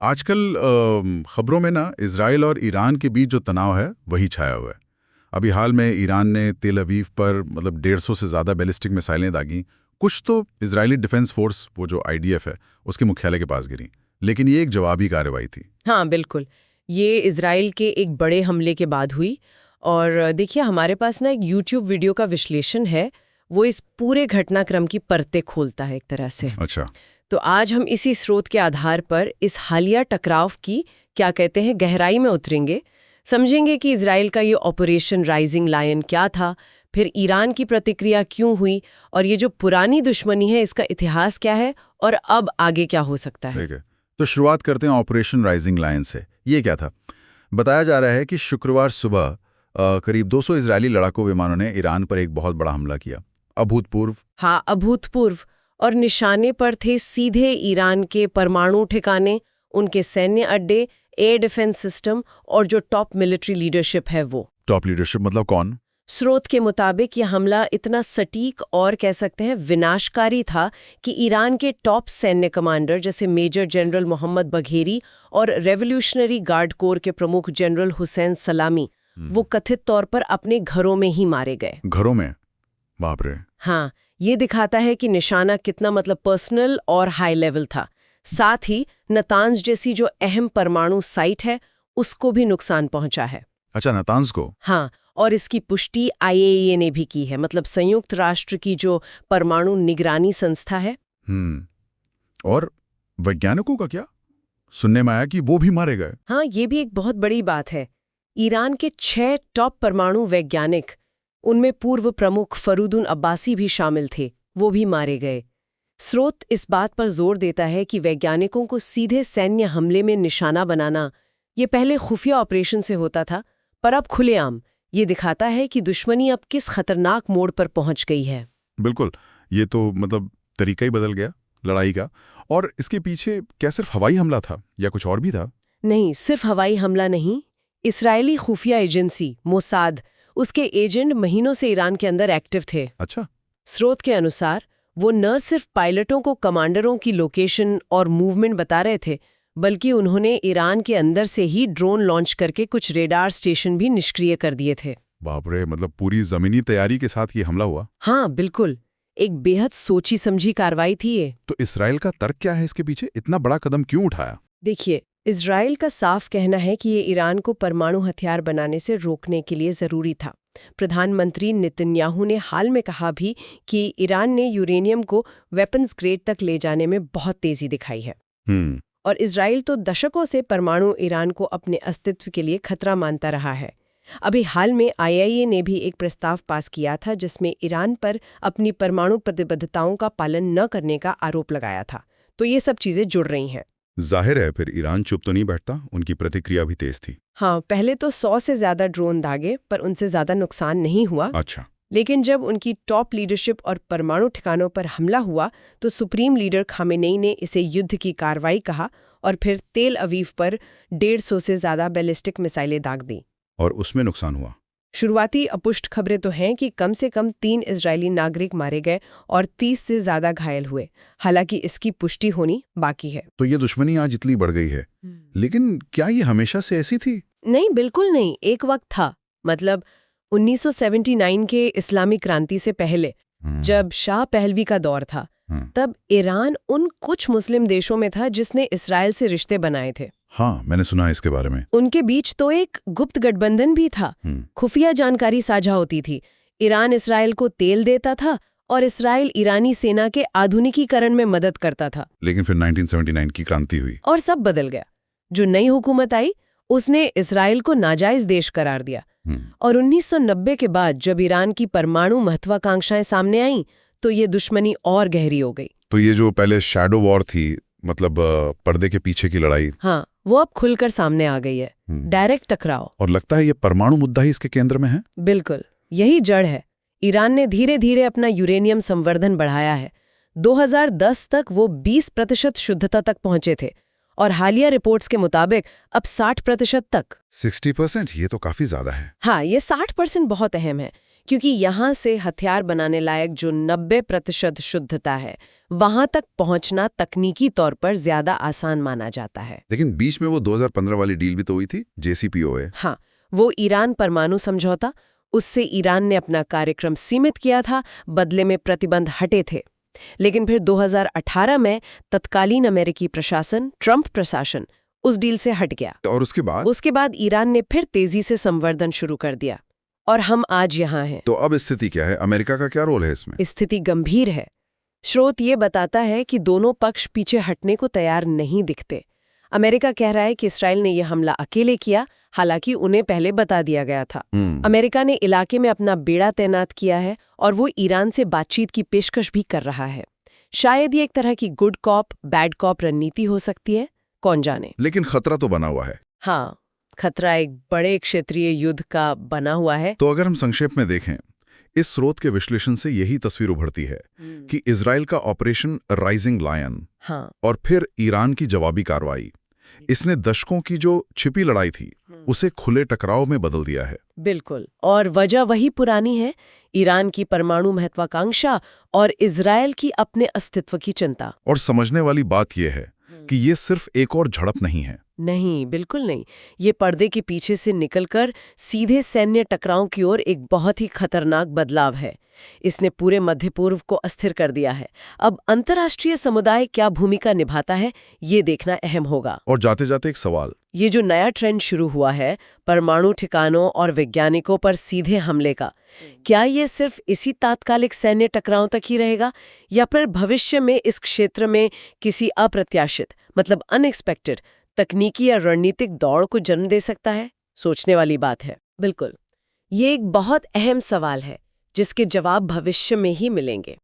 आजकल खबरों में ना इजराइल और ईरान के बीच जो तनाव है वही छाया हुआ है। अभी हाल में ईरान ने तेल अवीव पर 150 से ज़्यादा बैलिस्टिक मिसाइलें दागी। कुछ तो इजरायली डिफेंस फोर्स, वो जो आईडीएफ है, उसके मुख्यालय के पास गिरी, लेकिन ये एक जवाबी कार्रवाई थी। हाँ बिल्कुल, ये इजराइल के एक बड़े हमले के बाद हुई। और देखिए, हमारे पास ना एक यूट्यूब वीडियो का विश्लेषण है, वो इस पूरे घटनाक्रम की परतें खोलता है एक तरह से। अच्छा। तो आज हम इसी स्रोत के आधार पर इस हालिया टकराव की क्या कहते हैं गहराई में उतरेंगे, समझेंगे कि इजराइल का ये ऑपरेशन राइजिंग लायन क्या था, फिर ईरान की प्रतिक्रिया क्यों हुई, और ये जो पुरानी दुश्मनी है इसका इतिहास क्या है और अब आगे क्या हो सकता है। ठीक है, तो शुरुआत करते हैं ऑपरेशन राइजिंग लायन से। ये क्या था? बताया जा रहा है कि शुक्रवार सुबह करीब 200 इजरायली लड़ाकू विमानों ने ईरान पर एक बहुत बड़ा हमला किया। अभूतपूर्व। हाँ, अभूतपूर्व। और निशाने पर थे सीधे ईरान के परमाणु ठिकाने, उनके सैन्य अड्डे, एयर डिफेंस सिस्टम और जो टॉप मिलिट्री लीडरशिप है वो। टॉप लीडरशिप मतलब कौन? स्रोत के मुताबिक यह हमला इतना सटीक और कह सकते हैं विनाशकारी था कि ईरान के टॉप सैन्य कमांडर जैसे मेजर जनरल मोहम्मद बघेरी और रेवोल्यूशनरी गार्ड कोर के प्रमुख जनरल हुसैन सलामी, वो कथित तौर पर अपने घरों में ही मारे गए। घरों में? बाप रे। हाँ, ये दिखाता है कि निशाना कितना पर्सनल और हाई लेवल था। साथ ही नतांज जैसी जो अहम परमाणु साइट है उसको भी नुकसान पहुंचा है। अच्छा, नातांज को? हाँ, और इसकी पुष्टि आईएईए ने भी की है, संयुक्त राष्ट्र की जो परमाणु निगरानी संस्था है। और वैज्ञानिकों का क्या? सुनने में आया कि वो भी मारे गए। हाँ, ये भी एक बहुत बड़ी बात है। ईरान के 6 टॉप परमाणु वैज्ञानिक, उनमें पूर्व प्रमुख फरूदुन अब्बासी भी शामिल थे, वो भी मारे गए। स्रोत इस बात पर जोर देता है कि वैज्ञानिकों को सीधे सैन्य हमले में निशाना बनाना ये पहले खुफिया ऑपरेशन से होता था, पर अब खुलेआम। ये दिखाता है कि दुश्मनी अब किस खतरनाक मोड़ पर पहुंच गई है। बिल्कुल, ये तो तरीका ही बदल गया लड़ाई का। और इसके पीछे क्या सिर्फ हवाई हमला था या कुछ और भी था? नहीं, सिर्फ हवाई हमला नहीं। इसराइली खुफिया एजेंसी मोसाद, उसके एजेंट महीनों से ईरान के अंदर एक्टिव थे। अच्छा। स्रोत के अनुसार वो न सिर्फ पायलटों को कमांडरों की लोकेशन और मूवमेंट बता रहे थे, बल्कि उन्होंने ईरान के अंदर से ही ड्रोन लॉन्च करके कुछ रेडार स्टेशन भी निष्क्रिय कर दिए थे। बाप रे, पूरी जमीनी तैयारी के साथ ये हमला हुआ। हाँ बिल्कुल, एक बेहद सोची समझी कार्रवाई थी ये। तो इसराइल का तर्क क्या है इसके पीछे? इतना बड़ा कदम क्यों उठाया? देखिए, इजराइल का साफ कहना है कि ये ईरान को परमाणु हथियार बनाने से रोकने के लिए जरूरी था। प्रधानमंत्री नेतन्याहू ने हाल में कहा भी कि ईरान ने यूरेनियम को वेपन्स ग्रेड तक ले जाने में बहुत तेजी दिखाई है। और इजराइल तो दशकों से परमाणु ईरान को अपने अस्तित्व के लिए खतरा मानता रहा है। अभी हाल में आईएईए ने भी एक प्रस्ताव पास किया था जिसमें ईरान पर अपनी परमाणु प्रतिबद्धताओं का पालन न करने का आरोप लगाया था। तो ये सब चीजें जुड़ रही हैं। जाहिर है फिर ईरान चुप तो नहीं बैठता, उनकी प्रतिक्रिया भी तेज थी। हाँ, पहले तो 100 से ज्यादा ड्रोन दागे, पर उनसे ज्यादा नुकसान नहीं हुआ। अच्छा। लेकिन जब उनकी टॉप लीडरशिप और परमाणु ठिकानों पर हमला हुआ तो सुप्रीम लीडर खामेनेई ने इसे युद्ध की कार्रवाई कहा और फिर तेल अवीव पर 150 से ज्यादा बैलिस्टिक मिसाइलें दाग दी। और उसमें नुकसान हुआ? शुरुआती अपुष्ट खबरें तो हैं कि कम से कम 3 इजरायली नागरिक मारे गए और 30 से ज्यादा घायल हुए। हालांकि इसकी पुष्टि होनी बाकी है। तो ये दुश्मनी आज इतनी बढ़ गई है, लेकिन क्या ये हमेशा से ऐसी थी? नहीं, बिल्कुल नहीं। एक वक्त था, 1979 के इस्लामिक क्रांति से पहले, जब शाह पहलवी का दौर था, तब ईरान उन कुछ मुस्लिम देशों में था जिसने इसराइल से रिश्ते बनाए थे। हाँ, मैंने सुना है इसके बारे में। उनके बीच तो एक गुप्त गठबंधन भी था। खुफिया जानकारी साझा होती थी। ईरान इसराइल को तेल देता था और इसराइल ईरानी सेना के आधुनिकीकरण में मदद करता था। लेकिन फिर 1979 की क्रांति हुई और सब बदल गया। जो नई हुकूमत आई उसने इसराइल को नाजायज देश करार दिया। और 1990 के बाद जब ईरान की परमाणु महत्वाकांक्षाएं सामने आईं तो ये दुश्मनी और गहरी हो गई। तो ये जो पहले शैडो वॉर थी, पर्दे के पीछे की लड़ाई, हाँ, वो अब खुलकर सामने आ गई है। डायरेक्ट टकराव। और लगता है ये परमाणु मुद्दा ही इसके केंद्र में है। बिल्कुल, यही जड़ है। ईरान ने धीरे धीरे अपना यूरेनियम संवर्धन बढ़ाया है। 2010 तक वो 20% शुद्धता तक पहुंचे थे और हालिया रिपोर्ट्स के मुताबिक अब 60% तक। 60%? ये तो काफी ज्यादा है। हाँ, ये 60% बहुत अहम है, क्योंकि यहाँ से हथियार बनाने लायक जो 90% शुद्धता है वहां तक पहुंचना तकनीकी तौर पर ज्यादा आसान माना जाता है। लेकिन बीच में वो 2015 वाली डील भी तो हुई थी, JCPOA। हाँ, वो ईरान परमाणु समझौता, उससे ईरान ने अपना कार्यक्रम सीमित किया था, बदले में प्रतिबंध हटे थे। लेकिन फिर 2018 में तत्कालीन अमेरिकी प्रशासन, ट्रंप प्रशासन, उस डील से हट गया। और उसके बाद ईरान ने फिर तेजी से संवर्धन शुरू कर दिया और हम आज यहाँ हैं। तो अब स्थिति क्या है? अमेरिका का क्या रोल है इसमें? स्थिति गंभीर है। स्रोत ये बताता है कि दोनों पक्ष पीछे हटने को तैयार नहीं दिखते। अमेरिका कह रहा है कि इसराइल ने यह हमला अकेले किया, हालांकि उन्हें पहले बता दिया गया था। अमेरिका ने इलाके में अपना बेड़ा तैनात किया है और वो ईरान से बातचीत की पेशकश भी कर रहा है। शायद ये एक तरह की गुड कॉप बैड कॉप रणनीति हो सकती है, कौन जाने। लेकिन खतरा तो बना हुआ है। हाँ, खतरा एक बड़े क्षेत्रीय युद्ध का बना हुआ है। तो अगर हम संक्षेप में देखें, इस स्रोत के विश्लेषण से यही तस्वीर उभरती है कि इजराइल का ऑपरेशन राइजिंग लायन और फिर ईरान की जवाबी कार्रवाई, इसने दशकों की जो छिपी लड़ाई थी उसे खुले टकराव में बदल दिया है। बिल्कुल, और वजह वही पुरानी है, ईरान की परमाणु महत्वाकांक्षा और इजराइल की अपने अस्तित्व की चिंता। और समझने वाली बात यह है कि ये सिर्फ एक और झड़प नहीं है। नहीं, बिल्कुल नहीं। ये पर्दे के पीछे से निकलकर सीधे सैन्य टकराव की ओर एक बहुत ही खतरनाक बदलाव है। इसने पूरे मध्य पूर्व को अस्थिर कर दिया है। अब अंतर्राष्ट्रीय समुदाय क्या भूमिका निभाता है, ये देखना अहम होगा। और जाते जाते एक सवाल, ये जो नया ट्रेंड शुरू हुआ है परमाणु ठिकानों और वैज्ञानिकों पर सीधे हमले का, क्या ये सिर्फ इसी तात्कालिक सैन्य टकराव तक ही रहेगा या फिर भविष्य में इस क्षेत्र में किसी अप्रत्याशित, मतलब अनएक्सपेक्टेड तकनीकी या रणनीतिक दौड़ को जन्म दे सकता है? सोचने वाली बात है। बिल्कुल, ये एक बहुत अहम सवाल है जिसके जवाब भविष्य में ही मिलेंगे।